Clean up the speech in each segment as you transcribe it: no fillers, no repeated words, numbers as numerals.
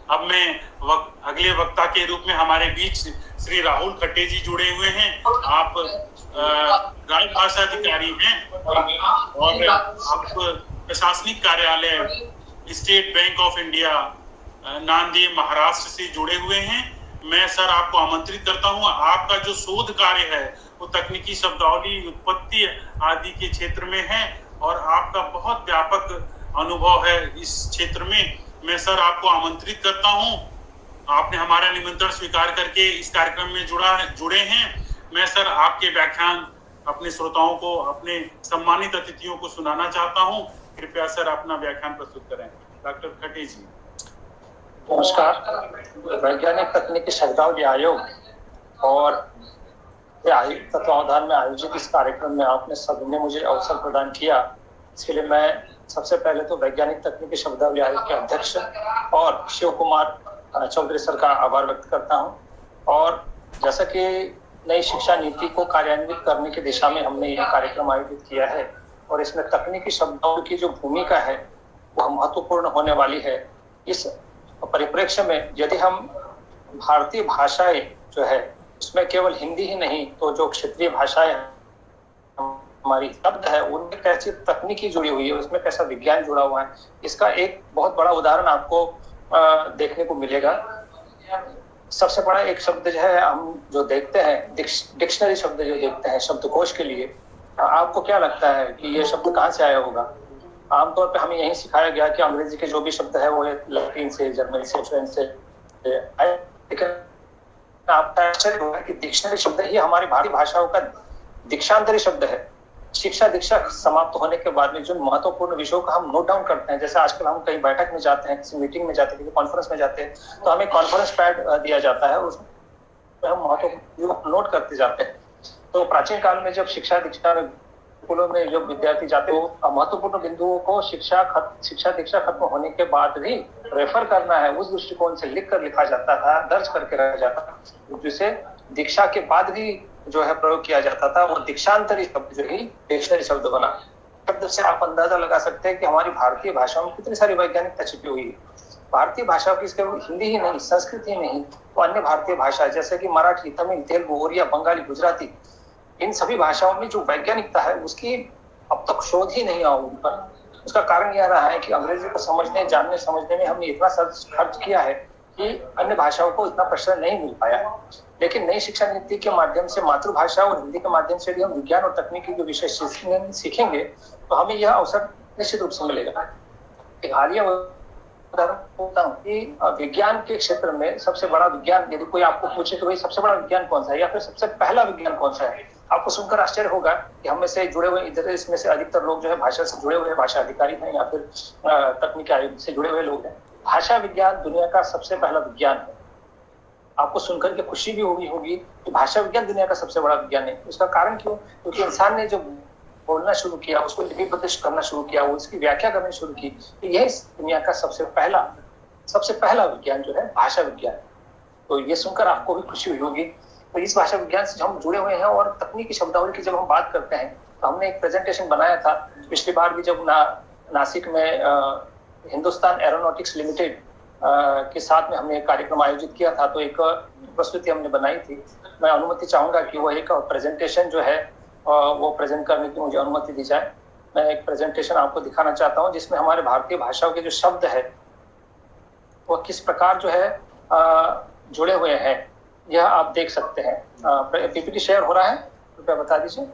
अब मैं अगले वक्ता के रूप में हमारे बीच श्री राहुल खट्टे जी जुड़े हुए हैं। आप राय भाषा अधिकारी हैं और आप प्रशासनिक कार्यालय state bank of India Nanded Maharashtra से जुड़े हुए हैं। मैं सर आपको आमंत्रित करता हूं। आपका जो शोध कार्य है वो तकनीकी शब्दावली, उत्पत्ति आदि के क्षेत्र में है और आपका बहुत व्यापक अनुभव है इस क्षेत्र में। मैं सर आपको आमंत्रित करता हूं। आपने हमारा निमंत्रण स्वीकार करके इस कार्यक्रम में जुड़े हैं। मैं सर आपके व्याख्यान अपने श्रोताओं को, अपने सम्मानित अतिथियों को सुनाना चाहता हूं। कृपया सर अपना व्याख्यान प्रस्तुत करें। डॉक्टर खट्टे जी। नमस्कार। वैज्ञानिक तकनीकी शब्दावली आयोग और तत्वावधान में आयोजित इस कार्यक्रम में आपने सबने मुझे अवसर प्रदान किया, इसके लिए मैं सबसे पहले तो वैज्ञानिक तकनीकी शब्दावली आयोग के अध्यक्ष और शिव कुमार चौधरी सर का आभार व्यक्त करता हूं। और जैसा कि नई शिक्षा नीति को कार्यान्वित करने की दिशा में हमने यह कार्यक्रम आयोजित किया है और इसमें तकनीकी शब्दावली की जो भूमिका है वह महत्वपूर्ण होने वाली है। इस परिप्रेक्ष्य में यदि हम भारतीय भाषाएं जो है उसमें केवल हिंदी ही नहीं तो जो क्षेत्रीय भाषाएं हमारी शब्द है उनमें कैसी तकनीकी जुड़ी हुई है, उसमें कैसा विज्ञान जुड़ा हुआ है, इसका एक बहुत बड़ा उदाहरण आपको देखने को मिलेगा। सबसे बड़ा एक शब्द जो है हम जो देखते हैं डिक्शनरी शब्द जो देखते हैं शब्दकोश के लिए, आपको क्या लगता है कि ये शब्द कहाँ से आया होगा? आमतौर पे हमें यही सिखाया गया कि अंग्रेजी के जो भी शब्द है वो लैटिन से, जर्मनी से, फ्रेंच से, लेकिन आपका आश्चर्य होगा कि डिक्शनरी शब्द ही हमारी भारतीय भाषाओं का दीक्षांतरी शब्द है। शिक्षा दीक्षा समाप्त होने के बाद में जो महत्वपूर्ण विषयों का हम नोट डाउन करते हैं, जैसे आजकल हम कहीं बैठक में जाते हैं, किसी मीटिंग में जाते हैं, किसी कॉन्फ्रेंस में जाते हैं, तो हमें कॉन्फ्रेंस पैड दिया जाता है, उसमें हम महत्वपूर्ण नोट करते जाते हैं। तो प्राचीन काल में जब शिक्षा दीक्षा स्कूलों में जो विद्यार्थी जाते हैं महत्वपूर्ण बिंदुओं को शिक्षा दीक्षा खत्म होने के बाद भी रेफर करना है उस दृष्टिकोण से लिखा जाता था, दर्ज करके रखा जाता था, जिसे दीक्षा के बाद भी जो है प्रयोग किया जाता था। वो दीक्षांतरी शब्द जो ही डिक्शनरी शब्द बना। शब्द से आप अंदाजा लगा सकते हैं कि हमारी भारतीय भाषा में कितनी सारी वैज्ञानिकता छिपी हुई है। भारतीय भाषा की केवल हिंदी ही नहीं, संस्कृत ही नहीं, तो अन्य भारतीय भाषा जैसे कि मराठी, तमिल, तेलुगु, ओरिया, बंगाली, गुजराती, इन सभी भाषाओं में जो वैज्ञानिकता है उसकी अब तक शोध ही नहीं हुआ उन पर। उसका कारण यह रहा है कि अंग्रेजी को समझने, जानने, समझने में हमने इतना खर्च किया है कि अन्य भाषाओं को इतना प्रश्रय नहीं मिल पाया। लेकिन नई शिक्षा नीति के माध्यम से मातृभाषा और हिंदी के माध्यम से भी हम विज्ञान और तकनीकी जो विषय सीखेंगे तो हमें यह अवसर निश्चित रूप से मिलेगा। एक हालिया उदाहरण होता हूँ कि विज्ञान के क्षेत्र में सबसे बड़ा विज्ञान, यदि कोई आपको पूछे तो भाई सबसे बड़ा विज्ञान कौन सा है या फिर सबसे पहला विज्ञान कौन सा है, आपको सुनकर आश्चर्य होगा कि हम में से जुड़े हुए इधर इसमें से अधिकतर लोग जो है भाषा से जुड़े हुए भाषा अधिकारी हैं या फिर तकनीकी आयोग से जुड़े हुए लोग हैं। भाषा विज्ञान दुनिया का सबसे पहला विज्ञान है। आपको सुनकर के खुशी भी होगी कि भाषा विज्ञान दुनिया का सबसे बड़ा विज्ञान है। उसका कारण क्यों? क्योंकि इंसान ने जो बोलना शुरू किया, उसको लिपिबद्ध करना शुरू किया, उसकी व्याख्या करनी शुरू की, तो यह दुनिया का सबसे पहला विज्ञान जो है भाषा विज्ञान। तो ये सुनकर आपको भी खुशी हुई होगी। तो इस भाषा विज्ञान से हम जुड़े हुए हैं और तकनीकी शब्दावली की जब हम बात करते हैं तो हमने एक प्रेजेंटेशन बनाया था पिछली बार भी जब नासिक में हिंदुस्तान एरोनॉटिक्स लिमिटेड के साथ में हमने एक कार्यक्रम आयोजित किया था, तो एक प्रस्तुति हमने बनाई थी। मैं अनुमति चाहूंगा कि वो एक प्रेजेंटेशन जो है वो प्रेजेंट करने की मुझे अनुमति दी जाए। मैं एक प्रेजेंटेशन आपको दिखाना चाहता हूँ जिसमें हमारे भारतीय भाषाओं के जो शब्द है वो किस प्रकार जो है जुड़े हुए हैं, यह आप देख सकते हैं। पीपीटी शेयर हो रहा है, कृपया बता दीजिए।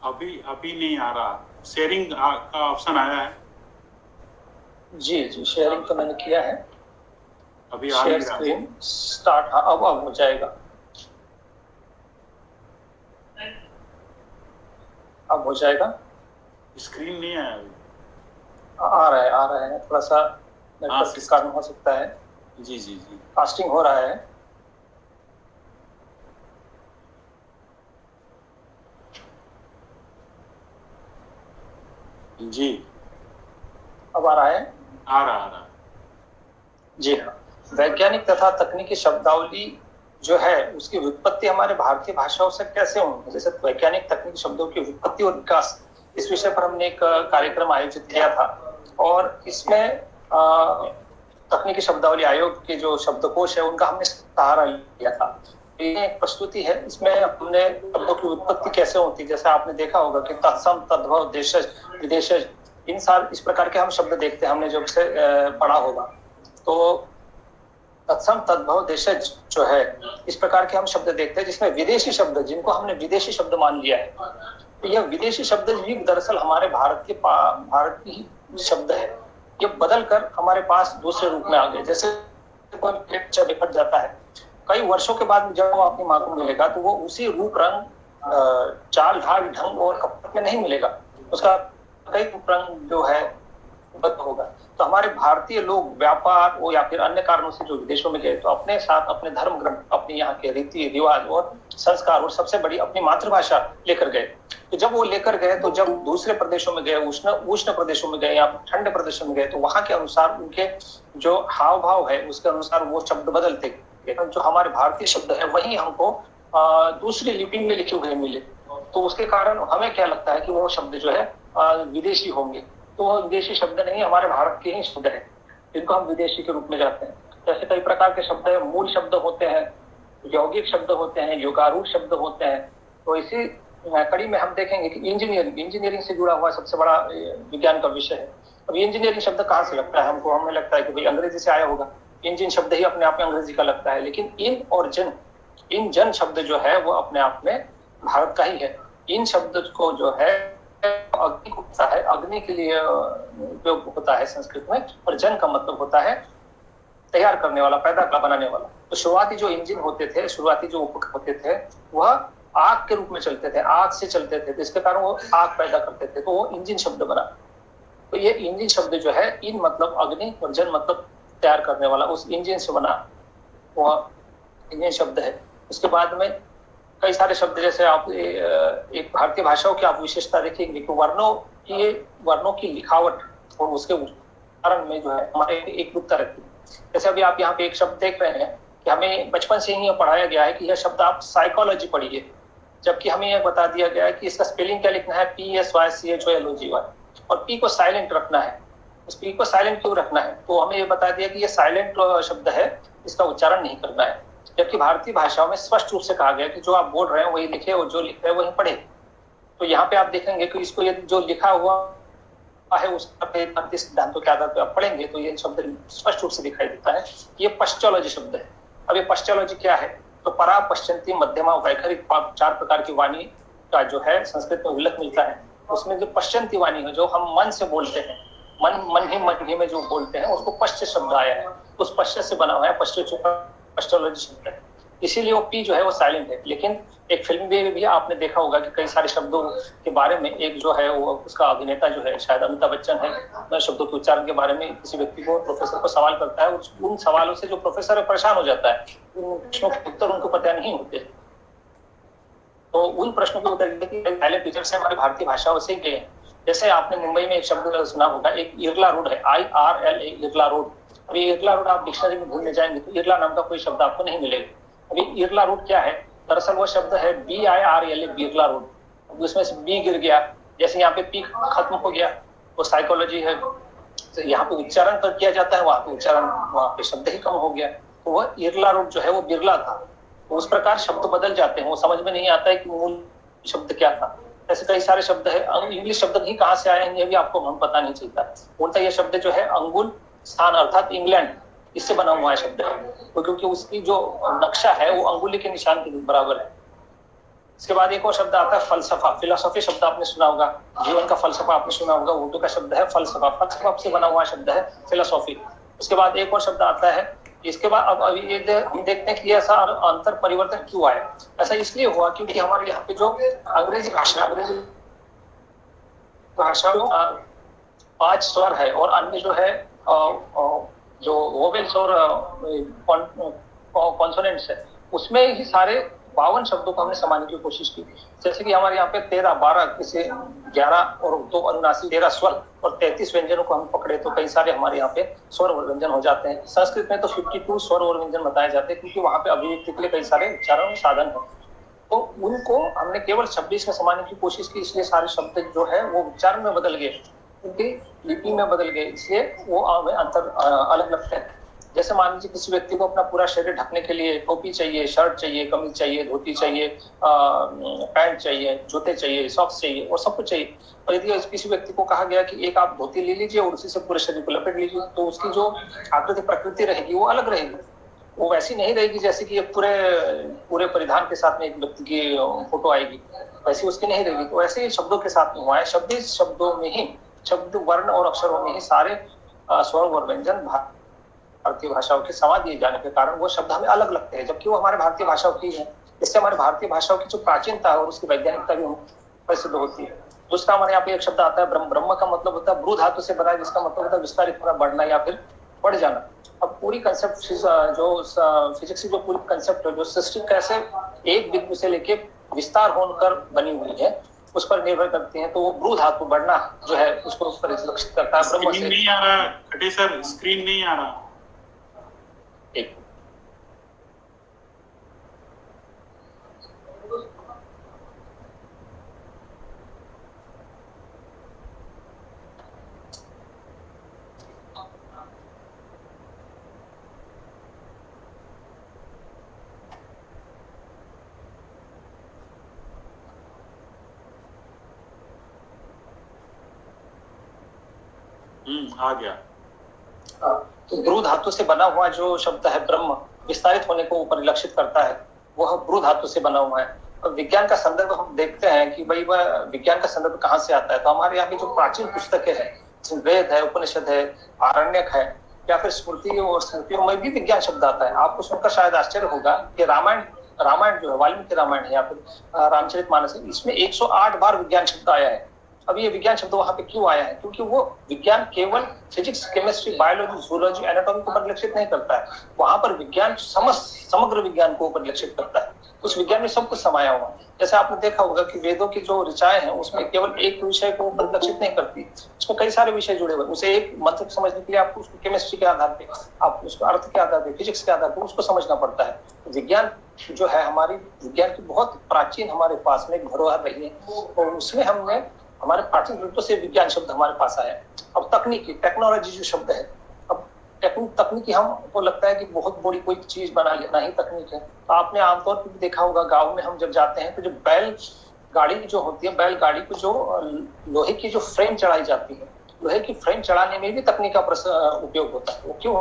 अभी नहीं आ रहा, शेयरिंग का ऑप्शन आया है। जी, शेयरिंग तो मैंने किया है। अभी शेयर स्क्रीन स्टार्ट, अब हो जाएगा, अब हो जाएगा। स्क्रीन नहीं आया अभी। आ रहा है, थोड़ा सा नेटवर्क के कारण हो सकता है। जी कास्टिंग हो रहा है। जी, अब आ रहा है। आ रहा जी हाँ, वैज्ञानिक तथा तकनीकी शब्दावली जो है उसकी व्युत्पत्ति हमारे भारतीय भाषाओं से कैसे होंगी। जैसे वैज्ञानिक तकनीकी शब्दों की व्युत्पत्ति और विकास, इस विषय पर हमने एक कार्यक्रम आयोजित किया था और इसमें तकनीकी शब्दावली आयोग के जो शब्दकोश है उनका हमने सहारा लिया था। ये एक प्रस्तुति है, इसमें हमने शब्दों की उत्पत्ति कैसे होती है, जैसे आपने देखा होगा कि तत्सम, तद्भव, देशज, विदेशज, इस प्रकार के हम शब्द देखते हैं, हमने जब से पढ़ा होगा। तो तत्सम, तद्भव, देशज जो है, इस प्रकार के हम शब्द देखते हैं, जिसमें विदेशी शब्द, जिनको हमने विदेशी शब्द मान लिया है, तो यह विदेशी शब्द भी दरअसल हमारे भारत की शब्द है। ये बदल कर हमारे पास दूसरे रूप में आ गए। जैसे कोई बच्चा बिखर जाता है, कई वर्षों के बाद जब वो अपनी माँ को मिलेगा तो वो उसी रूप, रंग, चाल, ढाल, ढंग और कपड़े में नहीं मिलेगा, उसका कई रूप रंग जो है बदल होगा। तो हमारे भारतीय लोग व्यापार या फिर अन्य कारणों से जो विदेशों में गए, तो अपने साथ अपने धर्म ग्रंथ, अपने यहाँ के रीति रिवाज और संस्कार और सबसे बड़ी अपनी मातृभाषा लेकर गए। तो जब वो लेकर गए, तो जब दूसरे प्रदेशों में गए, उष्ण प्रदेशों में गए या ठंडे प्रदेशों में गए, तो वहां के अनुसार उनके जो हाव भाव है उसके अनुसार वो शब्द बदलते गए। जो हमारे भारतीय शब्द है वही हमको दूसरी लिपि में लिखे हुए मिले, तो उसके कारण हमें क्या लगता है कि वो शब्द जो है विदेशी होंगे। तो वो विदेशी शब्द नहीं, हमारे भारत के ही शब्द है, जिनको हम विदेशी के रूप में जाते हैं। जैसे कई प्रकार के शब्द है, मूल शब्द होते हैं, यौगिक शब्द होते हैं, योगारूढ़ शब्द होते हैं। तो इसी कड़ी में हम देखेंगे कि इंजीनियरिंग से जुड़ा हुआ सबसे बड़ा विज्ञान का विषय है। अब इंजीनियरिंग शब्द कहाँ से लगता है हमको? हमें लगता है कि भाई अंग्रेजी से आया होगा, इंजन शब्द ही अपने आप में अंग्रेजी का लगता है, लेकिन इन और जन शब्द जो है वो अपने आप में भारत का ही है। इन शब्द को जो है अग्नि को होता है, अग्नि के लिए उपयोग होता है संस्कृत में, और जन का मतलब होता है तैयार करने वाला, पैदा बनाने वाला। तो शुरुआती जो इंजन होते थे, शुरुआती जो उपकरण होते थे, वह आग के रूप में चलते थे, आग से चलते थे, तो इसके कारण वो आग पैदा करते थे, तो वो इंजन शब्द बना। तो ये इंजन शब्द जो है, इन मतलब अग्नि और जन मतलब तैयार करने वाला, उस इंजन से बना वह इंजन शब्द है। उसके बाद में कई सारे शब्द, जैसे आप एक भारतीय भाषाओं की आप विशेषता देखेंगे कि वर्णों की लिखावट और उसके उच्चारण में जो है हमारे एक रूपता रहती है। जैसे अभी आप यहाँ पे एक शब्द देख रहे हैं कि हमें बचपन से ही पढ़ाया गया है कि यह शब्द आप साइकोलॉजी पढ़िए, जबकि हमें यह बता दिया गया है कि इसका स्पेलिंग क्या लिखना है, PSYCHOLOGY, और पी को साइलेंट रखना है। उस पी को साइलेंट क्यों रखना है? तो हमें ये बता दिया कि ये साइलेंट शब्द है, इसका उच्चारण नहीं करना है। जबकि भारतीय भाषाओं में स्पष्ट रूप से कहा गया कि जो आप बोल रहे हैं वही लिखे और जो लिख रहे हैं वही पढ़े। तो यहाँ पे आप देखेंगे कि इसको ये जो लिखा हुआ है उसका सिद्धांतों के आधार पर आप पढ़ेंगे तो ये शब्द स्पष्ट रूप से दिखाई देता है। ये पश्चोलॉजी शब्द है। अब ये पश्चोलॉजी क्या है? तो परा, पश्चंती, मध्यमा, वैखरिक 4 प्रकार की वाणी का जो है संस्कृत में उल्लेख मिलता है। उसमें जो पश्चंती वाणी है, जो हम मन से बोलते हैं, मन ही में जो बोलते हैं, उसको पश्च शब्द आया है, उस पश्च से बना हुआ है पश्चोलॉजी शब्द है। इसीलिए वो पी जो है वो साइलेंट है। लेकिन एक फिल्म में भी आपने देखा होगा कि कई सारे शब्दों के बारे में, एक जो है वो उसका अभिनेता जो है शायद अमिताभ बच्चन है, शब्दों के उच्चारण के बारे में किसी व्यक्ति को, प्रोफेसर को सवाल करता है, उन सवालों से जो प्रोफेसर परेशान हो जाता है, उन प्रश्नों के उत्तर उनको पता नहीं होते। तो उन प्रश्नों के उत्तर पहले टीचर से हमारी भारतीय भाषाओं से गए। जैसे आपने मुंबई में एक शब्द सुना होगा, एक इरला रोड है, IRLA, इरला रोड। अभी इरला रोड आप डिक्शनरी में ढूंढने जाएंगे तो इरला नाम का कोई शब्द आपको नहीं मिलेगा। अभी इरला रोड क्या है? दरअसल वो शब्द है BIRLA, बिरला रोड। अब उसमें से बी गिर गया, जैसे यहाँ पे पी खत्म हो गया, वो साइकोलॉजी है। तो यहाँ पे उच्चारण कर किया जाता है, वहाँ पे उच्चारण, वहाँ पे शब्द ही कम हो गया, तो वह इरला रोड जो है वो बिरला था। तो उस प्रकार शब्द बदल जाते हैं, वो समझ में नहीं आता है कि मूल शब्द क्या था। ऐसे कई सारे शब्द है। इंग्लिश शब्द ही कहाँ से आए हैं ये भी आपको हम पता नहीं चलता। उल्टा ये शब्द जो है अंगुल स्थान अर्थात इंग्लैंड, इससे बना हुआ है शब्द है, तो क्योंकि उसकी जो नक्शा है वो अंगुली के निशान के बराबर है। इसके बाद एक और शब्द आता है फलसफा। फिलोसॉफी शब्द आपने सुना होगा, जीवन का फलसफा आपने सुना होगा, उर्दू का शब्द है फलसफा। फलसफा से बना हुआ शब्द है फिलोसॉफी। उसके बाद एक और शब्द आता है। इसके बाद अब अभी हम देखते हैं कि ऐसा अंतर परिवर्तन क्यों आया। ऐसा इसलिए हुआ क्योंकि हमारे यहाँ पे जो अंग्रेजी भाषा 5 स्वर है और अन्य जो है जो वोवेल्स और कॉन्सोनेंट्स है, उसमें ही सारे 52 शब्दों को हमने समाने की कोशिश की। जैसे कि हमारे यहाँ पे 13, 12 किसी 11 और 2 अनुनासिक 13 स्वर और 33 व्यंजनों को हम पकड़े तो कई सारे हमारे यहाँ पे स्वर और व्यंजन हो जाते हैं। संस्कृत में तो 52 स्वर और व्यंजन बताए जाते हैं क्योंकि वहाँ पे अभिव्यक्ति के लिए कई सारे उच्चारण साधन है। तो उनको हमने केवल 26 में समाने की कोशिश की, इसलिए सारे शब्द जो है वो उच्चारण में बदल गए। उनकी लिपि में बदल गए, इसलिए वो हमें अंतर अलग लगते हैं। जैसे मान लीजिए किसी व्यक्ति को अपना पूरा शरीर ढकने के लिए टोपी चाहिए, शर्ट चाहिए, कमीज चाहिए, धोती चाहिए, पैंट चाहिए, जूते चाहिए, सॉक्स चाहिए और सब कुछ चाहिए। और यदि किसी व्यक्ति को कहा गया कि एक आप धोती ले लीजिए और उसी से पूरे शरीर को लपेट लीजिए, तो उसकी जो आकृति प्रकृति रहेगी वो अलग रहेगी, वो वैसी नहीं रहेगी जैसे कि एक पूरे पूरे परिधान के साथ में एक व्यक्ति की फोटो आएगी, वैसी उसकी नहीं रहेगी। तो ऐसे ही शब्दों के साथ में हुआ है, शब्दों में ही, शब्द वर्ण और अक्षरों में ही सारे स्वर और व्यंजन भारतीय भाषाओं के समा दिए जाने के कारण वो शब्द हमें अलग लगते हैं, जबकि वो हमारे भारतीय भाषाओं की है। इससे हमारे भारतीय भाषाओं की जो प्राचीनता है और उसकी वैज्ञानिकता भी प्रसिद्ध होती है। दूसरा हमारे यहाँ पे एक शब्द आता है ब्रह्म। ब्रह्म का मतलब होता है ब्रू धातु से बना, जिसका मतलब होता है विस्तारित होना, बढ़ना या फिर बढ़ जाना। अब पूरी कंसेप्ट जो फिजिक्स की जो पूरी कंसेप्ट है, जो सृष्टि कैसे एक बिंदु से लेके विस्तार होकर बनी हुई है उस पर निर्भर करती है। तो वो ब्रू धातु बढ़ना जो है उसको परिलक्षित करता है ब्रह्म से। स्क्रीन नहीं आ रहा खटे सर, स्क्रीन नहीं आ रहा। एक आ गया। तो ब्रू धातु से बना हुआ जो शब्द है ब्रह्म, विस्तारित होने को परिलक्षित करता है, वह ब्रू धातु से बना हुआ है। और विज्ञान का संदर्भ हम देखते हैं कि भाई वह विज्ञान का संदर्भ कहाँ से आता है। तो हमारे यहाँ की जो प्राचीन पुस्तकें हैं, वेद है, उपनिषद है, आरण्यक है, या फिर स्मृति और स्मृतियों में भी विज्ञान शब्द आता है। आपको सुनकर शायद आश्चर्य होगा कि रामायण जो है, वाल्मीकि रामायण है या फिर रामचरितमानस है, इसमें 108 बार विज्ञान शब्द आया है। अब ये विज्ञान शब्द वहां पे क्यों आया है? क्योंकि वो विज्ञान केवल physics, chemistry, biology, zoology, anatomy को परिलक्षित नहीं करता है। वहां पर विज्ञान समग्र विज्ञान को परिलक्षित करता है। उस विज्ञान में सब कुछ समाया हुआ है। जैसे आपने देखा होगा कि वेदों की जो ऋचाएं हैं उसमें केवल एक विषय को परिलक्षित नहीं करती, उसमें कई सारे विषय जुड़े हुए। उसे एक मंत्र को समझने के लिए आपको उसको केमिस्ट्री के आधार पे, आप उसको अर्थ के आधार पे, फिजिक्स के आधार पे उसको समझना पड़ता है। विज्ञान जो है हमारी विज्ञान की बहुत प्राचीन हमारे पास में एक धरोहर रही है और उसमें हमने हमारे प्राचीन ग्रंथों से विज्ञान शब्द हमारे पास आया है। अब तकनीकी, टेक्नोलॉजी जो शब्द है, अब तकनीकी हमको लगता है कि बहुत बड़ी कोई चीज बना लेना ही तकनीक है। तो आपने आमतौर पर भी देखा होगा, गांव में हम जब जाते हैं तो जो बैल गाड़ी जो होती है, बैल गाड़ी को जो लोहे की जो फ्रेम चढ़ाई जाती है, लोहे की फ्रेम चढ़ाने में भी तकनीक का उपयोग होता है। वो क्यों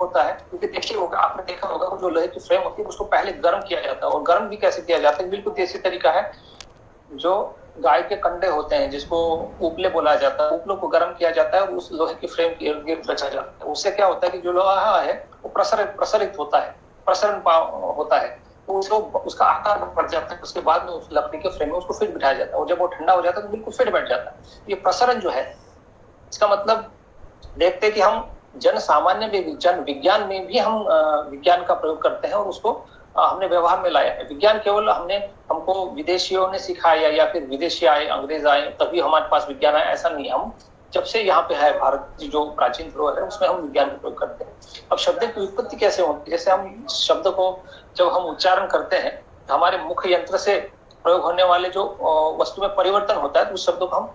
होता है? क्योंकि देखिए होगा, आपने देखा होगा जो लोहे की फ्रेम होती है उसको पहले गर्म किया जाता है। और गर्म भी कैसे किया जाता है? बिल्कुल देसी तरीका है। जो गाय के कंडे होते हैं जिसको उपले बोला जाता है, उपलों को गर्म किया जाता है और उस लोहे की फ्रेम के इर्द गिर्द रचा जाता है। उससे क्या होता है कि जो लोहा है वो प्रसरित होता है, प्रसरण होता है, तो उसका आकार बढ़ जाता है। उसके बाद में उस लकड़ी के फ्रेम में उसको फिट बिठाया जाता है और जब वो ठंडा हो जाता है तो बिल्कुल फिट बैठ जाता है। ये प्रसरण जो है, इसका मतलब देखते हैं कि हम जन सामान्य में विज्ञान में भी हम विज्ञान का प्रयोग करते हैं और उसको हमने व्यवहार में लाया है। विज्ञान केवल हमको विदेशियों ने सिखाया या फिर विदेशी आए, अंग्रेज आए तभी हमारे पास विज्ञान आया, ऐसा नहीं। हम जब से यहाँ पे है, भारत की जो प्राचीन धरोहर है उसमें हम विज्ञान का प्रयोग करते हैं। अब शब्द की उत्पत्ति कैसे होती है? जैसे हम शब्द को जब हम उच्चारण करते हैं, हमारे मुख्य यंत्र से प्रयोग होने वाले जो वस्तु में परिवर्तन होता है तो उस शब्दों का हम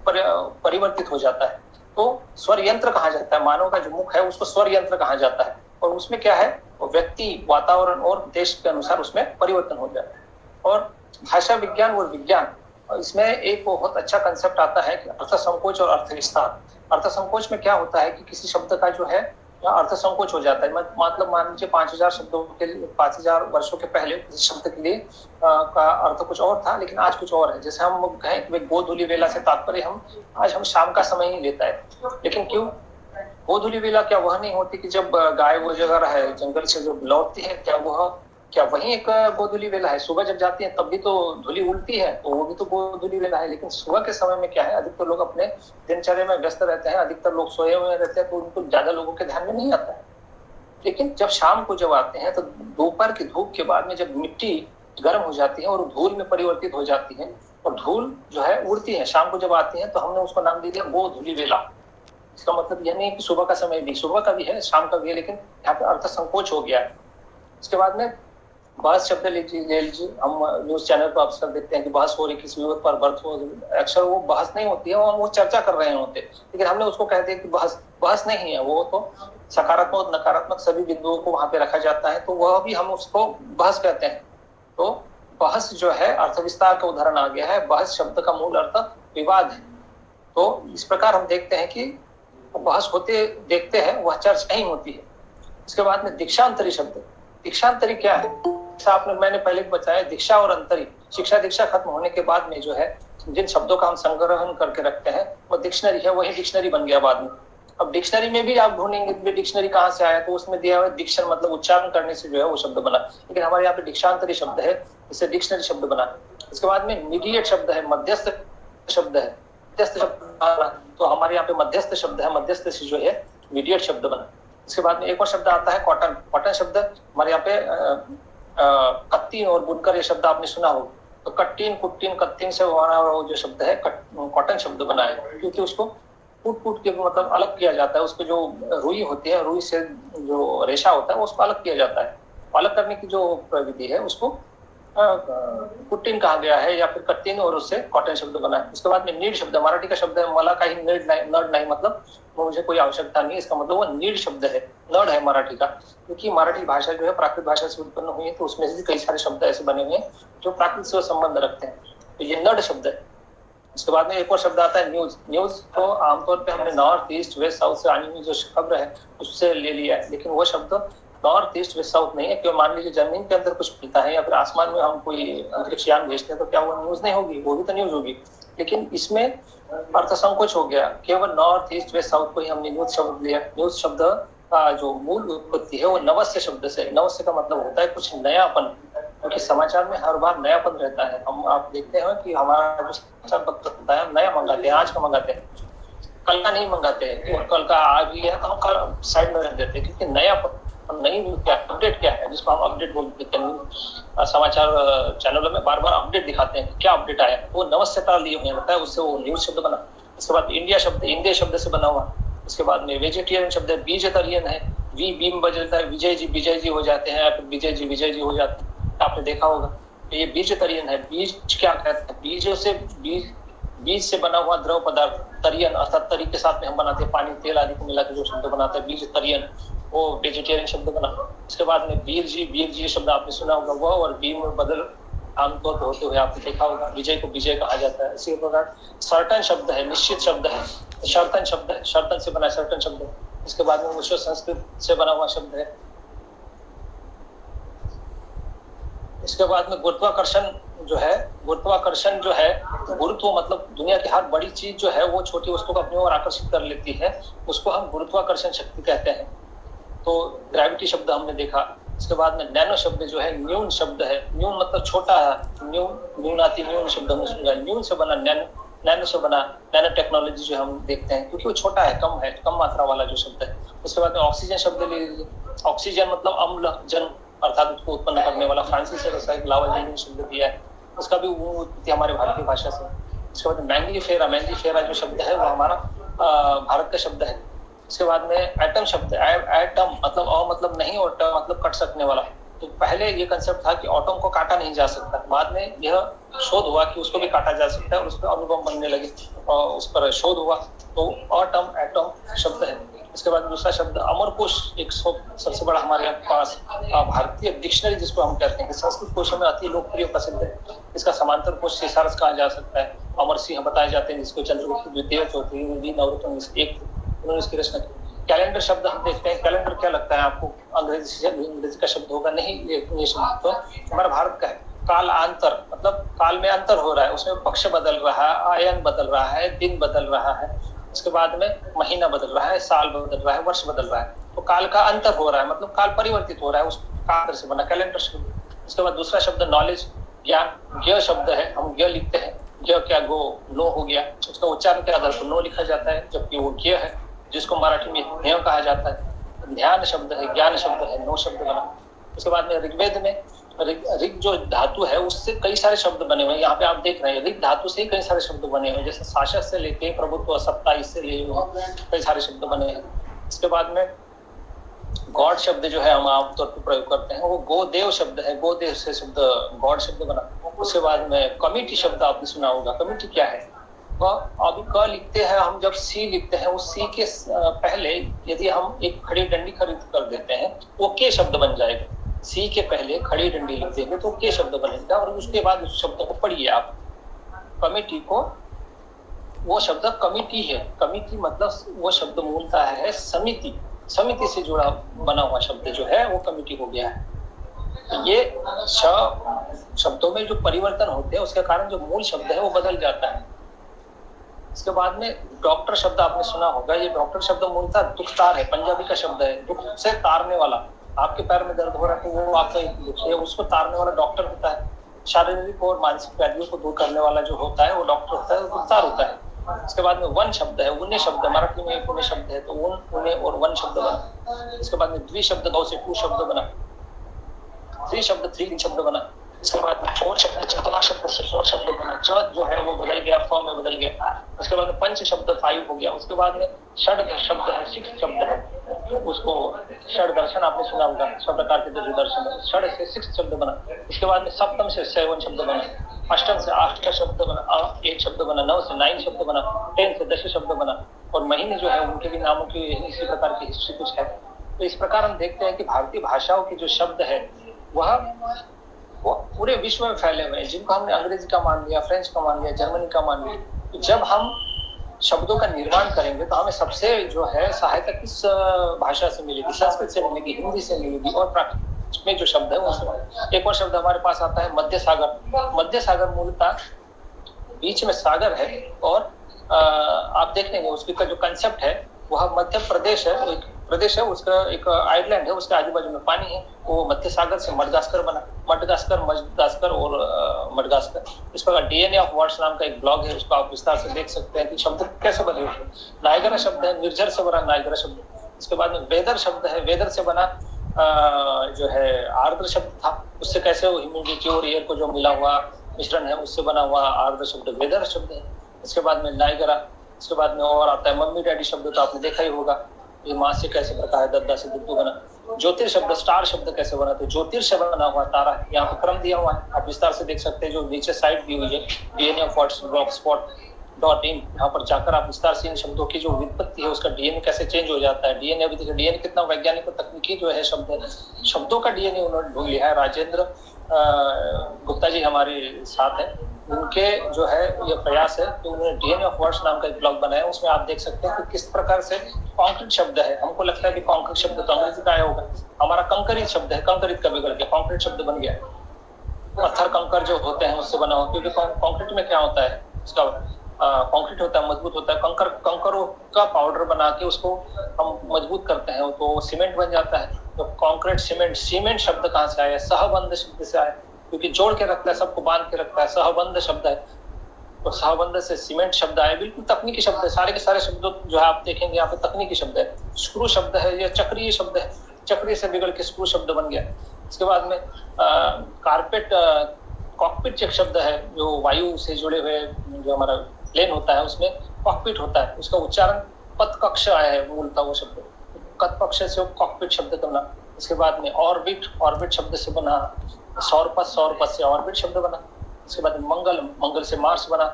परिवर्तित हो जाता है। तो स्वर यंत्र कहा जाता है, मानव का जो मुख है उसको स्वर यंत्र कहा जाता है। और उसमें क्या है, व्यक्ति, वातावरण और देश के अनुसार उसमें परिवर्तन हो जाता है। और भाषा विज्ञान और विज्ञान, इसमें एक बहुत अच्छा कंसेप्ट आता है कि अर्थ संकोच और अर्थ विस्तार। अर्थ संकोच में क्या होता है कि किसी शब्द का जो है अर्थ संकोच हो जाता है। मतलब मान लीजिए 5000 शब्दों के लिए, 5000 वर्षों के पहले किसी शब्द के लिए का अर्थ कुछ और था, लेकिन आज कुछ और है। जैसे हम कहें कि गोधूली वेला से तात्पर्य आज हम शाम का समय ही लेता है, लेकिन क्यों? गोधूली वेला क्या वह नहीं होती कि जब गाय वो जगह है जंगल से जब लौटती है, क्या वही एक गोधूली वेला है? सुबह जब जाती है तब भी तो धूली उड़ती है, तो वो भी तो गोधूली वेला है। लेकिन सुबह के समय में क्या है, अधिकतर लोग अपने दिनचर्या में व्यस्त रहते हैं, अधिकतर लोग सोए हुए रहते हैं, तो उनको ज्यादा लोगों के ध्यान में नहीं आता है। लेकिन जब शाम को जब आते हैं तो दोपहर की धूप के बाद में जब मिट्टी गर्म हो जाती है और धूल में परिवर्तित हो जाती है और धूल जो है उड़ती है, शाम को जब आती है तो हमने उसको नाम दे दिया गोधूली वेला। इसका मतलब यह नहीं कि सुबह का समय भी, सुबह का भी है, शाम का भी है, लेकिन यहाँ पे अर्थ संकोच हो गया है। इसके बाद में बहस शब्द ले लीजिए, हम न्यूज चैनल पर अक्सर देखते हैं कि बहस हो रही किसी विषय पर, बर्थ हो, अक्सर वो बहस नहीं होती है, वो चर्चा कर रहे होते, लेकिन हमने उसको कह दिया कि बहस नहीं है, वो तो सकारात्मक नकारात्मक सभी बिंदुओं को वहां पे रखा जाता है, तो वह भी हम उसको बहस कहते हैं। तो बहस जो है अर्थ विस्तार का उदाहरण आ गया है। बहस शब्द का मूल अर्थ विवाद है। तो इस प्रकार हम देखते हैं कि बहस होते देखते हैं, वह चर्चा नहीं होती है। इसके बाद में दीक्षांतरी शब्द, दीक्षांतरी क्या है? आपने मैंने पहले बताया, दीक्षा और अंतरी, शिक्षा दीक्षा खत्म होने के बाद में जो है जिन शब्दों का हम संग्रहण करके रखते हैं वो डिक्शनरी है, वही डिक्शनरी बन गया बाद में। अब डिक्शनरी में भी आप ढूंढेंगे डिक्शनरी कहाँ से आया, तो उसमें दिया हुआ दीक्षण मतलब उच्चारण करने से जो है वो शब्द बना, लेकिन हमारे यहाँ पे दीक्षांतरी शब्द है, इससे डिक्शनरी शब्द बना। इसके बाद में मीडिएट शब्द है, मध्यस्थ शब्द है, मध्यस्थ शब्द, तो हमारे यहाँ पे मध्यस्थ शब्द है, मध्यस्थ से जो है मीडिएट शब्द बना। इसके बाद में एक और शब्द आता है कॉटन। कॉटन शब्द हमारे यहाँ पे कत्तीन और बुनकर ये शब्द आपने सुना हो, तो कट्टीन कुट्टीन कत्तीन से बना हुआ जो शब्द है कॉटन शब्द बना है, क्योंकि उसको कूट के मतलब अलग किया जाता है, उसको जो रुई होती है, रुई से जो रेशा होता है उसको अलग किया जाता है। अलग करने की जो प्रविधि है उसको कुट्टीन कहा गया है या फिर कट्टीन, और उससे कॉटन शब्द बना है। उसके बाद में नीड शब्द, मराठी का शब्द है, मला काही नीड नहीं मतलब मुझे कोई आवश्यकता नहीं, इसका मतलब वो नीड शब्द है, नड है मराठी का, क्योंकि मराठी भाषा जो है प्राकृत भाषा से उत्पन्न हुई है, तो उसमें से कई सारे शब्द ऐसे बने हुए हैं जो प्राकृत से संबंध रखते हैं, तो ये नड शब्द है। उसके बाद में एक और शब्द आता है न्यूज। न्यूज तो आमतौर पे हमने नॉर्थ ईस्ट वेस्ट साउथ से आनी हुई जो खबर है उससे ले लिया है, लेकिन वो शब्द नॉर्थ ईस्ट वेस्ट साउथ नहीं है। क्यों? मान लीजिए जमीन के अंदर कुछ मिलता है या फिर आसमान में हम कोई अंतरिक्ष यान भेजते हैं, तो क्या वो न्यूज नहीं होगी? वो भी तो न्यूज होगी, लेकिन इसमें अर्थ संकोच हो गया, केवल नॉर्थ ईस्ट वेस्ट साउथ को ही हमने न्यूज शब्द लिया। न्यूज शब्द का जो मूल उत्पत्ति है वो नवस्य शब्द से, नवस्य का मतलब होता है कुछ नयापन, क्योंकि समाचार में हर बार नयापन रहता है। हम आप देखते हैं कि हमारा जो समाचार पत्र होता है हम नया मंगाते हैं, आज का मंगाते हैं, कल का नहीं मंगाते हैं, और कल का आ भी है तो हम कल साइड में रख देते हैं, क्योंकि नया नई क्या अपडेट क्या है, जिसको हम अपडेट बोलते हैं। समाचार चैनलों में बार बार अपडेट दिखाते हैं कि क्या अपडेट आया, वो नवस्यता लिए हुए होता है, उससे वो न्यूज शब्द बना। उसके बाद इंडिया शब्द, इंडिया शब्द से बना हुआ। उसके बाद में वेजिटेरियन शब्द है, बीजतरियन है, वी बीम बजता है, विजय जी हो जाते हैं, फिर विजय जी हो जाते हैं, आपने देखा होगा। तो ये बीजतरियन है। बीज क्या कहते हैं? बीजों से बीज से बना हुआ द्रव पदार्थ, तरियन अर्थात तरी के साथ में हम बनाते हैं, पानी तेल आदि को मिला के जो शब्द बनाते हैं बीज तरियन, वो वेजिटेरियन शब्द बना। उसके बाद में वीर जी शब्द आपने सुना होगा, वह और वीर में बदल आमतौर पर होते हुए आपने देखा होगा। विजय को विजय कहा जाता है। इसी प्रकार सर्टन शब्द है, निश्चित शब्द है, शर्तन शब्द है, शर्तन से बना सर्टन शब्द है। इसके बाद में विश्व संस्कृत से बना हुआ शब्द है। इसके बाद में गुरुत्वाकर्षण जो है, गुरुत्वाकर्षण जो है, गुरुत्व मतलब दुनिया की हर बड़ी चीज जो है वो छोटी वस्तु को अपनी ओर आकर्षित कर लेती है, उसको हम गुरुत्वाकर्षण शक्ति कहते हैं। तो ग्रेविटी शब्द हमने देखा। इसके बाद में नैनो शब्द जो है, न्यून शब्द है, न्यून मतलब छोटा है, न्यूनाति न्यून शब्द हमने सुना, न्यून से बना नैनो से बना नैनो टेक्नोलॉजी जो हम देखते हैं, क्योंकि वो छोटा है, कम मात्रा वाला जो शब्द है। उसके बाद में ऑक्सीजन शब्द ले लीजिए। ऑक्सीजन मतलब अम्ल जन अर्थात उसको उत्पन्न करने वाला, फ्रांसीसी से रसायन लावा शब्द दिया है, उसका भी उत्पत्ति हमारे भारतीय भाषा से। इसके बाद मैंगलीफेरा जो शब्द है वो हमारा भारत का शब्द है। इसके बाद में एटम शब्द, एटम मतलब मतलब नहीं और टम मतलब कट सकने वाला। तो पहले ये कंसेप्ट था कि एटम को काटा नहीं जा सकता, बाद में यह शोध हुआ कि उसको भी काटा जा सकता है और उस पर अणुबम बनने लगे और उस पर शोध हुआ, तो एटम शब्द है। इसके बाद दूसरा शब्द अमरकोश, एक सबसे बड़ा हमारे पास भारतीय डिक्शनरी जिसको हम कहते हैं, संस्कृत कोशों में अति लोकप्रिय प्रसिद्ध है। इसका समांतर कोश सिसारस कहा जा सकता है। अमर सिंह बताए जाते हैं जिसको चंद्रगुप्त द्वितीय चौथी नवरत्न एक उन्होंने इसकी रचना की। कैलेंडर शब्द हम देखते हैं, कैलेंडर क्या लगता है आपको? अंग्रेजी का शब्द होगा नहीं, ये शब्द तो हमारा भारत का है। कालांतर मतलब काल में अंतर हो रहा है, उसमें पक्ष बदल रहा है, आयन बदल रहा है, दिन बदल रहा है, उसके बाद में महीना बदल रहा है, साल बदल रहा है, वर्ष बदल रहा है, तो काल का अंतर हो रहा है, मतलब काल परिवर्तित हो रहा है, उस काल से बना कैलेंडर शब्द। उसके बाद दूसरा शब्द नॉलेज, ज्ञान, ज्ञ शब्द है, हम ज्ञ लिखते हैं, ज्ञ क्या गो नो हो गया, उसका उच्चारण के आधार पर नो लिखा जाता है, जबकि वो ज्ञ है जिसको मराठी में ज्ञ कहा जाता है। ध्यान शब्द है, ज्ञान शब्द है, नो शब्द बना। उसके बाद में ऋग्वेद में ऋग जो धातु है उससे कई सारे शब्द बने हुए हैं, यहाँ पे आप देख रहे हैं ऋग धातु से ही कई सारे शब्द बने हुए हैं, जैसे शासक से लेके प्रभुत्व सत्ता इससे ले कई सारे शब्द बने हैं। इसके बाद में गॉड शब्द जो है हम आमतौर पर प्रयोग करते हैं वो गोदेव शब्द है, गोदेव से शब्द गॉड शब्द बना। उसके बाद में कमिटी शब्द आपने सुना होगा। कमिटी क्या है? अभी क लिखते हैं हम, जब सी लिखते हैं उस सी के पहले यदि हम एक खड़ी डंडी खरीद कर देते हैं वो के शब्द बन जाएगा। सी के पहले खड़ी डंडी लिख देंगे तो के शब्द बनेगा, और उसके बाद उस शब्द को पढ़िए आप। कमिटी को, वो शब्द कमिटी है। कमिटी मतलब वो शब्द मूलतः है समिति, समिति से जुड़ा बना हुआ शब्द जो है वो कमिटी हो गया है। तो ये शब्दों में जो परिवर्तन होते हैं उसके कारण जो मूल शब्द है वो बदल जाता है। इसके बाद में डॉक्टर शब्द आपने सुना होगा। ये डॉक्टर शब्द मूलतः दुखतार है, पंजाबी का शब्द है, दुख से तारने वाला। आपके पैर में दर्द हो रहा है तो वो आपका दुख है, उसको तारने वाला डॉक्टर होता है। शारीरिक और मानसिक व्याधियों को दूर करने वाला जो होता है वो डॉक्टर होता है, वो दुखतार होता है। इसके बाद में वन शब्द है, उन्हें शब्द, मराठी में पुणे शब्द है तो उन, उन्हें और वन शब्द बना। इसके बाद में द्वि शब्द, गौ से टू शब्द बना। थ्री शब्द, थ्री शब्द बना। इसके बाद में फोर शब्द, चतुर्थ शब्द से फोर शब्द बना। च जो है वो बदल गया, फॉर्म में बदल गया। उसके बाद में पंच शब्द, फाइव हो गया। उसके बाद में षड शब्द है, सिक्स शब्द है, उसको षड दर्शन आपने सुना होगा। सब प्रकार के जो दर्शन है, षड से सिक्स शब्द बना। इसके बाद में सप्तम से सेवन शब्द बना। अष्टम से आठ शब्द बना, एक शब्द बना। नौ से नाइन शब्द बना। 10 से 10 शब्द बना। और महीने जो है उनके भी नामों की इसी प्रकार की हिस्ट्री कुछ है। तो इस प्रकार हम देखते हैं कि भारतीय भाषाओं के जो शब्द है वो पूरे विश्व में फैले हुए हैं। जिनको हमने अंग्रेजी का मान लिया, फ्रेंच का मान लिया, जर्मनी का मान लिया। तो जब हम शब्दों का निर्माण करेंगे तो हमें सबसे जो है सहायता किस भाषा से मिलेगी? संस्कृत से मिलेगी, हिंदी से मिलेगी, और प्राकृत में जो शब्द है उसमें। एक और शब्द हमारे पास आता है मध्य सागर। मध्य सागर मूलतः बीच में सागर है, और आप देख लेंगे उसका जो कंसेप्ट है वह मध्य प्रदेश है, एक प्रदेश है, उसका एक आइलैंड है, उसके आजू बाजू में पानी है। वो मध्य सागर से मडगास्कर बना। मडगास्कर और मडगास्कर। इस प्रकार डीएनए ऑफ वर्ड्स नाम का एक ब्लॉग है, उसको आप विस्तार से देख सकते हैं कि शब्द कैसे बने हुए। नायगरा शब्द है, निर्झर से बना नायगरा शब्द। इसके बाद में वेदर शब्द है, वेदर से बना जो है आर्द्र शब्द था, उससे कैसे वो ह्यूमिडिटी और एयर को जो मिला हुआ मिश्रण है उससे बना हुआ आर्द्र शब्द वेदर शब्द है। इसके बाद में नायगरा। इसके बाद में और आता है मम्मी डैडी शब्द, तो आपने देखा ही होगा। ये माँ से कैसे प्रकार है, दद्दा से दुद्दू बना। ज्योतिर शब्द, स्टार शब्द कैसे बना? तो ज्योतिर से बना हुआ तारा, यहाँ पे क्रम दिया हुआ है, आप विस्तार से देख सकते हैं। जो नीचे साइड दी हुई है डीएनए ऑफ वर्ड्स blogspot.in, यहाँ पर जाकर आप विस्तार से इन शब्दों की जो विपत्ति है उसका डीएनए कैसे चेंज हो जाता है। डीएनए अभी देखिए डीएनए कितना वैज्ञानिक और तकनीकी जो है शब्दों का डीएनए उन्होंने ढूंढ लिया है। राजेंद्र गुप्ता जी हमारे साथ है, उनके जो है ये प्रयास है कि उन्होंने डीएनए ऑफ वर्ड्स नाम का एक ब्लॉग बनाया। उसमें आप देख सकते हैं कि किस प्रकार से कॉन्क्रीट शब्द है। हमको लगता है कि कॉन्क्रीट शब्द तो अंग्रेजी का आया होगा, हमारा कंकरित शब्द है, कंकरित का बिगड़ गया, कॉन्क्रीट शब्द बन गया। पत्थर कंकर जो होते हैं उससे बना हुआ, क्योंकि कॉन्क्रीट में क्या होता है, उसका कॉन्क्रीट होता है, मजबूत होता है। कंकरों का पाउडर बना के उसको हम मजबूत करते हैं तो सीमेंट बन जाता है। तो कॉन्क्रीट सीमेंट शब्द कहाँ से आया? सहबंध शब्द से आया, क्योंकि जोड़ के रखता है, सबको बांध के रखता है। सहबंध शब्द है, तो सहबंध से सीमेंट शब्द आया। बिल्कुल तकनीकी शब्द है, सारे के सारे शब्द जो है आप देखेंगे यहाँ पे तकनीकी शब्द है। स्क्रू शब्द है, ये चक्रीय शब्द है, चक्री से बिगड़ के स्क्रू शब्द बन गया। इसके बाद में कारपेट, कॉकपिट एक शब्द है जो वायु से जुड़े हुए जो हमारा प्लेन होता है उसमें कॉकपिट होता है, उसका उच्चारण पथकक्ष आया है मूलतः वो शब्द, कथपक्ष से कॉकपिट शब्द का बना। इसके बाद में ऑर्बिट शब्द से बना। सौरपथ से ऑर्बिट शब्द बना। इसके बाद मंगल से मार्स बना।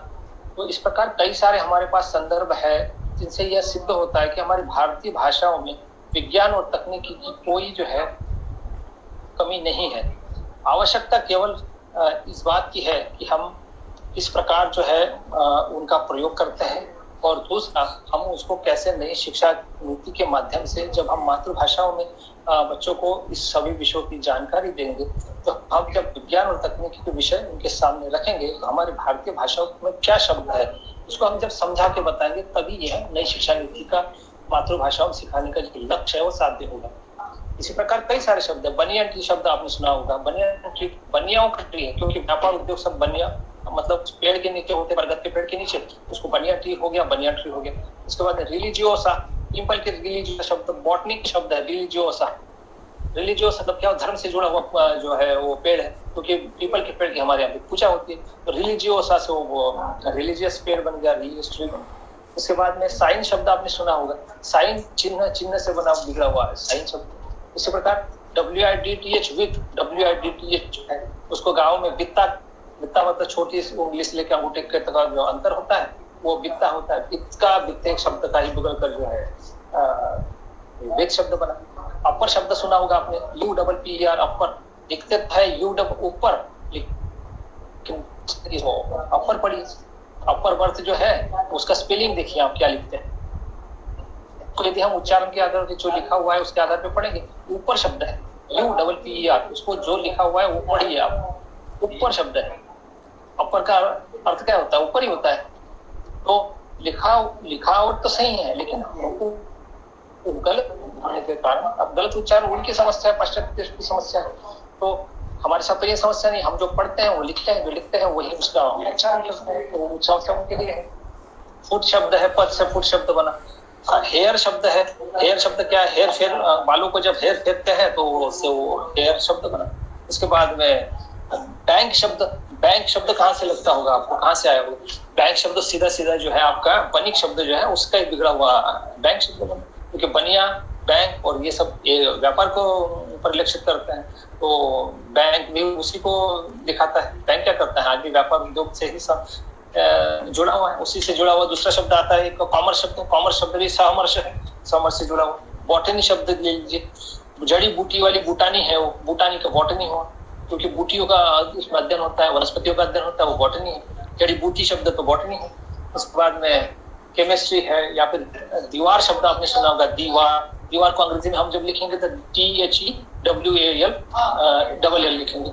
तो इस प्रकार कई सारे हमारे पास संदर्भ है जिनसे यह सिद्ध होता है कि हमारी भारतीय भाषाओं में विज्ञान और तकनीकी की कोई जो है कमी नहीं है। आवश्यकता केवल इस बात की है कि हम इस प्रकार जो है उनका प्रयोग करते हैं, और दूसरा हम उसको कैसे नई शिक्षा नीति के माध्यम से जब हम मातृभाषाओं में बच्चों को इस सभी विषयों की जानकारी देंगे, तो हम जब विज्ञान और तकनीकी के विषय उनके सामने रखेंगे तो हमारी भारतीय भाषाओं में क्या शब्द है उसको हम जब समझा के बताएंगे, तभी यह नई शिक्षा नीति का मातृभाषाओं में सिखाने का जो लक्ष्य है वो साध्य होगा। इसी प्रकार कई सारे शब्द है। बनियान ट्री शब्द आपने सुना होगा। बनियान ट्री बनियाओं का ट्री है, क्योंकि व्यापार उद्योग सब बनिया मतलब पेड़ के नीचे होते, बरगद के पेड़ के नीचे, उसको बनियान ट्री हो गया, बनियान ट्री हो गया। उसके बाद रिलीजियोसा, पिंपल के रिलीजियो शब्द बॉटनी के शब्द है। रिलीजियोसा मतलब क्या, धर्म से जुड़ा हुआ जो है वो पेड़ है, क्योंकि पीपल के पेड़ की हमारे यहाँ पे पूजा होती है। तो रिलीजियोसा से वो रिलीजियस पेड़ बन गया, रिलीजियस ट्री। उसके बाद में साइन शब्द आपने सुना होगा। साइन चिन्ह से बना बिगड़ा हुआ है साइन शब्द। इसी प्रकार WIDTH विद WIDTH है, उसको गाँव में वित्ता मतलब छोटी उंगली से लेकर अंगूठे तक का जो अंतर होता है वो वित्ता होता है। वित्त का वित्त एक शब्द का ही बगल कर जो है वेद शब्द बना। अपर शब्द सुना होगा आपने, UPPER अपर, लिखते है U ऊपर, अपर पढ़िए। अपर बर्थ जो है उसका स्पेलिंग देखिए आप क्या लिखते हैं। तो यदि हम उच्चारण के आधार पर जो लिखा हुआ है उसके आधार पर पढ़ेंगे, ऊपर शब्द है UPPER, उसको जो लिखा हुआ है वो पढ़िए आप, ऊपर शब्द है। अपर का अर्थ क्या होता है? ऊपर ही होता है। तो लिखावट तो सही है, लेकिन हमको गलत होने के कारण, अब गलत उच्चारण उनकी समस्या है, पाश्चात्य देश की समस्या है। तो हमारे साथ तो ये समस्या नहीं, हम जो पढ़ते हैं वो लिखते हैं, जो लिखते हैं वही उसका उच्चारण करते हैं, तो समस्या उनके लिए है। फुट शब्द है, पद से फुट शब्द बना। हेयर शब्द है, हेयर शब्द क्या है? हेयर फेर, बालों को जब हेयर फेरते हैं तो उससे वो हेयर शब्द बना। इसके बाद में बैंक शब्द कहाँ से लगता होगा आपको, कहाँ से आया होगा? बैंक शब्द सीधा सीधा जो है आपका बनिक शब्द जो है उसका ही बिगड़ा हुआ बैंक शब्द बना, क्योंकि बनिया, बैंक और ये सब व्यापार को परिलक्षित करते हैं। तो बैंक भी उसी को दिखाता है। बैंक क्या करता है? आगे व्यापार उद्योग से ही सब जुड़ा हुआ है, उसी से जुड़ा हुआ दूसरा शब्द आता है कॉमर्स शब्द। कॉमर्स शब्द भी सहमर्ष है, सहमर्ष से जुड़ा हुआ। बॉटनी शब्द ले लीजिए, जड़ी बूटी वाली बूटानी है, वो बूटानी का बॉटनी हुआ, क्योंकि बूटियों का उसमें अध्ययन होता है, वनस्पतियों का अध्ययन होता है, वो बॉटनी है। जड़ी बूटी शब्द तो बॉटनी है। उसके बाद में केमिस्ट्री है, या फिर दीवार शब्द आपने सुना होगा, दीवार। दीवार को अंग्रेजी में हम जब लिखेंगे तो THEWAL लिखेंगे।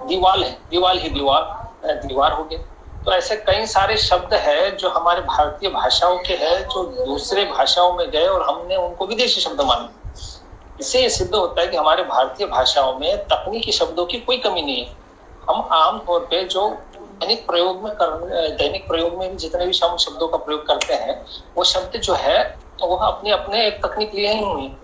दीवाल है, दीवाल ही दीवार हो गया। तो ऐसे कई सारे शब्द है जो हमारे भारतीय भाषाओं के हैं, जो दूसरे भाषाओं में गए और हमने उनको विदेशी शब्द माने। इससे ये सिद्ध होता है कि हमारे भारतीय भाषाओं में तकनीकी शब्दों की कोई कमी नहीं है। हम आम तौर पे जो दैनिक प्रयोग में जितने भी शब्दों का प्रयोग करते हैं, वो शब्द जो है वो अपने एक तकनीक लिए ही हुई,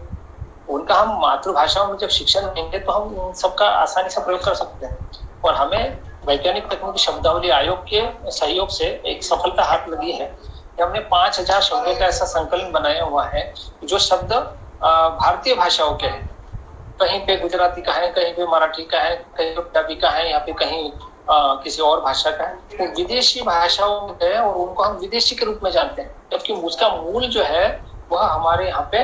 उनका हम मातृभाषाओं में जब शिक्षण लेंगे तो हम सबका आसानी से प्रयोग कर सकते हैं। और हमें वैज्ञानिक तकनीकी शब्दावली आयोग के सहयोग से एक सफलता हाथ लगी है कि हमने 5000 शब्दों का ऐसा संकलन बनाया हुआ है जो शब्द भारतीय भाषाओं के हैं। कहीं पे गुजराती का है, कहीं पे मराठी का है, कहीं पे पंजाबी का है, या फिर कहीं किसी और भाषा का है। तो विदेशी भाषाओं में गए और उनको हम विदेशी के रूप में जानते हैं, जबकि उसका मूल जो है वह हमारे यहाँ पे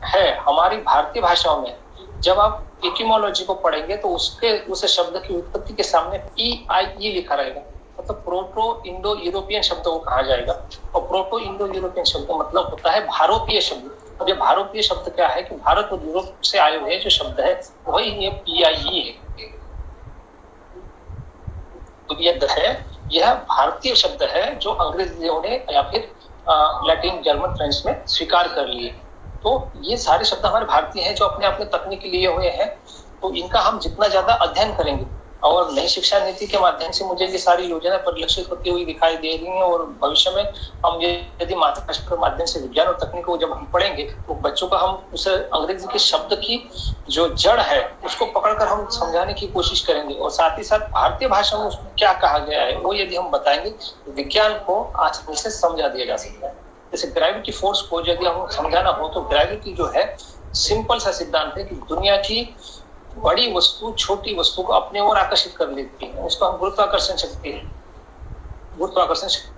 है, हमारी भारतीय भाषाओं में। जब आप एटिमोलॉजी को पढ़ेंगे तो उस शब्द की उत्पत्ति के सामने PIE लिखा रहेगा, मतलब प्रोटो इंडो यूरोपियन शब्द को कहा जाएगा। और प्रोटो इंडो यूरोपियन शब्द मतलब होता है भारतीय शब्द। अब ये भारतीय शब्द क्या है कि भारत और यूरोप से आए हुए जो शब्द है वही ये PIE है। तो यह भारतीय शब्द है जो अंग्रेजियों ने या फिर लैटिन, जर्मन, फ्रेंच में स्वीकार कर लिए। तो ये सारे शब्द हमारे भारतीय हैं जो अपने तकनीक लिए हुए हैं। तो इनका हम जितना ज्यादा अध्ययन करेंगे, और नई शिक्षा नीति के माध्यम से मुझे ये सारी योजनाएं परिलक्षित होती हुई दिखाई दे रही हैं। और भविष्य में हम यदि मातृभाषा के माध्यम से विज्ञान और तकनीक को जब हम पढ़ेंगे तो बच्चों को हम उस अंग्रेजी के शब्द की जो जड़ है उसको पकड़कर हम समझाने की कोशिश करेंगे। और साथ ही साथ भारतीय भाषा में उसमें क्या कहा गया है वो यदि हम बताएंगे तो विज्ञान को आसानी से समझा दिया जा सकता है। जैसे ग्रेविटी फोर्स को यदि हम समझाना हो तो ग्रेविटी जो है सिंपल सा सिद्धांत है कि दुनिया की बड़ी वस्तु छोटी वस्तु को अपने ओर आकर्षित कर लेती है, उसको हम गुरुत्वाकर्षण शक्ति है, गुरुत्वाकर्षण शक्ति।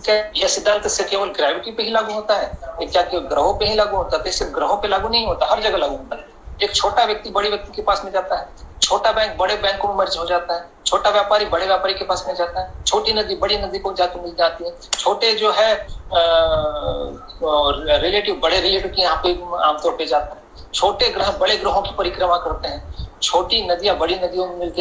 क्या यह सिद्धांत से केवल ग्रेविटी पे ही लागू होता है? ये क्या केवल ग्रहों पे ही लागू होता है? सिर्फ ग्रहों पे लागू नहीं होता, हर जगह लागू होता है। एक छोटा व्यक्ति बड़े व्यक्ति के पास में जाता है, छोटा बैंक बड़े बैंकों में मर्ज हो जाता है, छोटा व्यापारी बड़े व्यापारी के पास में जाता है, छोटी नदी बड़ी नदी को जाकर मिल जाती है, छोटे जो है रिलेटिव बड़े रिलेटिव के यहाँ पे आमतौर पे जाता है, छोटे ग्रह बड़े ग्रहों की परिक्रमा करते हैं, छोटी नदियां बड़ी नदियों में मिल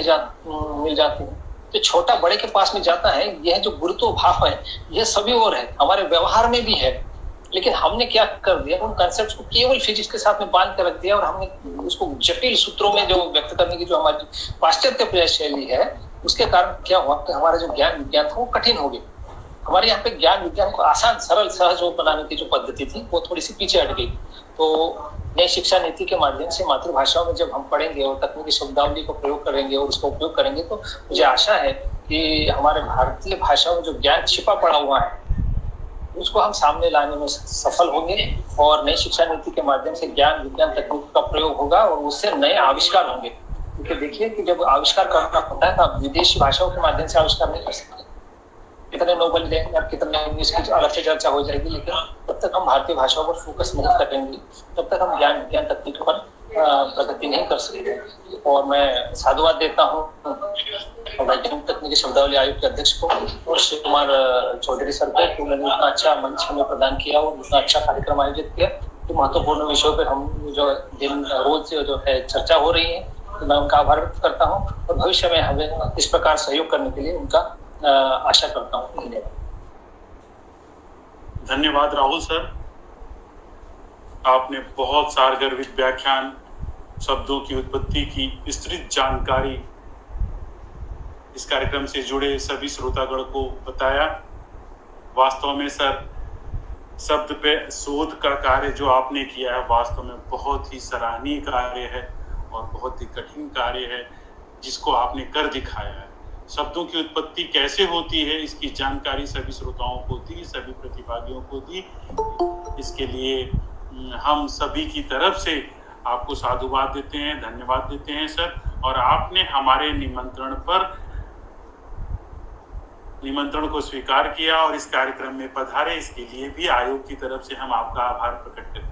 जाती हैं। तो छोटा बड़े के पास में जाता है। यह जो गुरुत्व भाव है यह सभी और है, हमारे व्यवहार में भी है। लेकिन हमने क्या कर दिया, उन कॉन्सेप्ट्स को केवल फिजिक्स के साथ में बांध कर रख दिया और हमने उसको जटिल सूत्रों में जो व्यक्त करने की जो हमारी पाश्चात्य प्रयास शैली है, उसके कारण क्या हुआ कि हमारा जो ज्ञान विज्ञान था वो कठिन हो गया। हमारे यहाँ पे ज्ञान विज्ञान को आसान सरल सहज बनाने की जो पद्धति थी वो थोड़ी सी पीछे हट गई। तो नई शिक्षा नीति के माध्यम से मातृभाषाओं में जब हम पढ़ेंगे और तकनीकी शब्दावली को प्रयोग करेंगे और उसका उपयोग करेंगे तो मुझे आशा है कि हमारे भारतीय भाषाओं में जो ज्ञान छिपा पड़ा हुआ है उसको हम सामने लाने में सफल होंगे और नई शिक्षा नीति के माध्यम से ज्ञान विज्ञान तकनीक का प्रयोग होगा और उससे नए आविष्कार होंगे। क्योंकि देखिए कि जब आविष्कार करना होता है तो आप विदेशी भाषाओं के माध्यम से आविष्कार नहीं कर सकते। कितने नोबेल देंगे आप, कितने इंग्लिश की अलग से चर्चा हो जाएगी, लेकिन तब तक हम भारतीय भाषाओं पर फोकस नहीं करेंगे, तब तक हम ज्ञान विज्ञान तकनीक पर प्रगति नहीं कर सकते। और मैं साधुवाद देता हूँ वैज्ञानिक तकनीकी शब्दावली आयोग के अध्यक्ष को और शिव कुमार चौधरी सर को, कि उन्होंने इतना अच्छा मंच हमें प्रदान किया और इतना अच्छा कार्यक्रम आयोजित किया। तो महत्वपूर्ण विषयों पर हम जो दिन रोज जो है चर्चा हो रही है, तो मैं उनका आभार व्यक्त करता हूँ और भविष्य में हमें इस प्रकार सहयोग करने के लिए उनका आशा करता हूँ। धन्यवाद राहुल सर, आपने बहुत सारगर्भित व्याख्यान, शब्दों की उत्पत्ति की विस्तृत जानकारी इस कार्यक्रम से जुड़े सभी श्रोतागण को बताया। वास्तव में सर, शब्द पे शोध का कार्य जो आपने किया है वास्तव में बहुत ही सराहनीय कार्य है और बहुत ही कठिन कार्य है, जिसको आपने कर दिखाया है। शब्दों की उत्पत्ति कैसे होती है इसकी जानकारी सभी श्रोताओं को दी, सभी प्रतिभागियों को दी। इसके लिए हम सभी की तरफ से आपको साधुवाद देते हैं, धन्यवाद देते हैं सर। और आपने हमारे निमंत्रण को स्वीकार किया और इस कार्यक्रम में पधारे, इसके लिए भी आयोग की तरफ से हम आपका आभार प्रकट करते हैं।